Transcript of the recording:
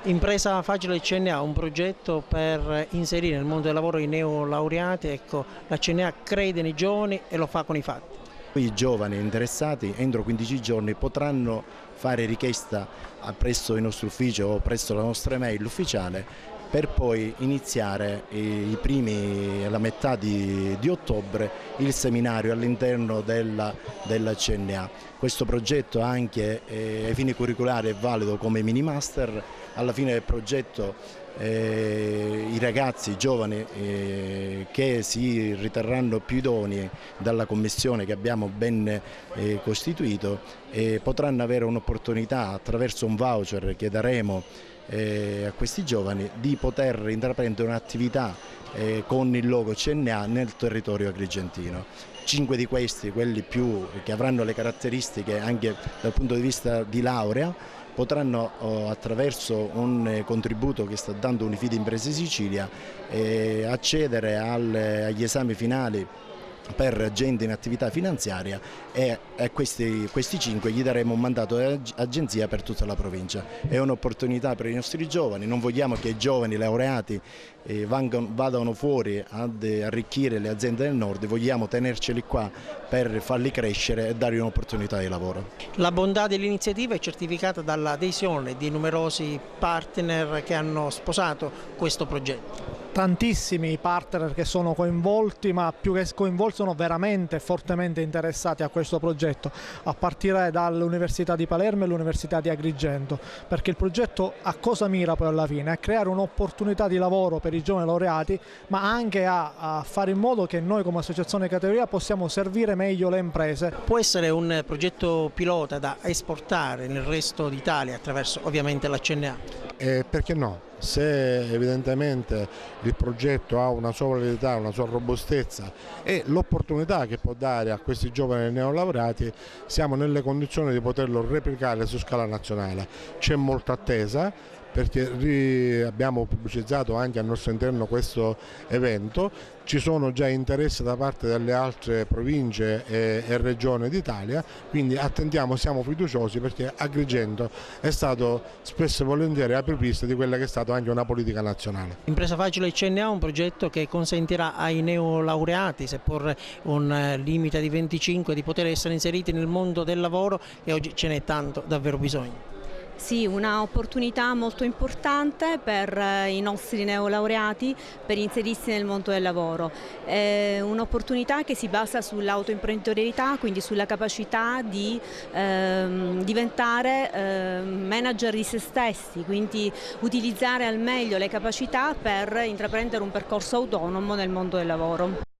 Impresa Facile CNA, un progetto per inserire nel mondo del lavoro i neolaureati. Ecco, la CNA crede nei giovani e lo fa con i fatti. I giovani interessati entro 15 giorni potranno fare richiesta presso il nostro ufficio o presso la nostra email ufficiale per poi iniziare alla metà di ottobre il seminario all'interno della CNA. Questo progetto anche ai fini curriculari è valido come mini master. Alla fine del progetto i ragazzi, i giovani che si riterranno più idonei dalla commissione che abbiamo ben costituito potranno avere un'opportunità attraverso un voucher che daremo a questi giovani di poter intraprendere un'attività con il logo CNA nel territorio agrigentino. 5 di questi, quelli che avranno le caratteristiche anche dal punto di vista di laurea, potranno attraverso un contributo che sta dando Unifid Imprese Sicilia accedere agli esami finali per agenti in attività finanziaria e a questi 5 gli daremo un mandato di agenzia per tutta la provincia. È un'opportunità per i nostri giovani, non vogliamo che i giovani laureati vadano fuori ad arricchire le aziende del nord, vogliamo tenerceli qua per farli crescere e dargli un'opportunità di lavoro. La bontà dell'iniziativa è certificata dall'adesione di numerosi partner che hanno sposato questo progetto. Tantissimi partner che sono coinvolti, ma più che coinvolti sono veramente fortemente interessati a questo progetto, a partire dall'Università di Palermo e l'Università di Agrigento, perché il progetto a cosa mira poi alla fine? A creare un'opportunità di lavoro per i giovani laureati, ma anche a fare in modo che noi come associazione categoria possiamo servire meglio le imprese. Può essere un progetto pilota da esportare nel resto d'Italia attraverso ovviamente la CNA? Perché no? Se evidentemente il progetto ha una sua validità, una sua robustezza e l'opportunità che può dare a questi giovani neolaureati, siamo nelle condizioni di poterlo replicare su scala nazionale. C'è molta attesa perché abbiamo pubblicizzato anche al nostro interno questo evento, ci sono già interessi da parte delle altre province e regioni d'Italia, quindi attendiamo, siamo fiduciosi perché Agrigento è stato spesso e volentieri apripista di quella che è stata anche una politica nazionale. Impresa Facile CNA è un progetto che consentirà ai neolaureati, seppur un limite di 25, di poter essere inseriti nel mondo del lavoro e oggi ce n'è tanto davvero bisogno. Sì, un'opportunità molto importante per i nostri neolaureati per inserirsi nel mondo del lavoro. È un'opportunità che si basa sull'autoimprenditorialità, quindi sulla capacità di diventare manager di se stessi, quindi utilizzare al meglio le capacità per intraprendere un percorso autonomo nel mondo del lavoro.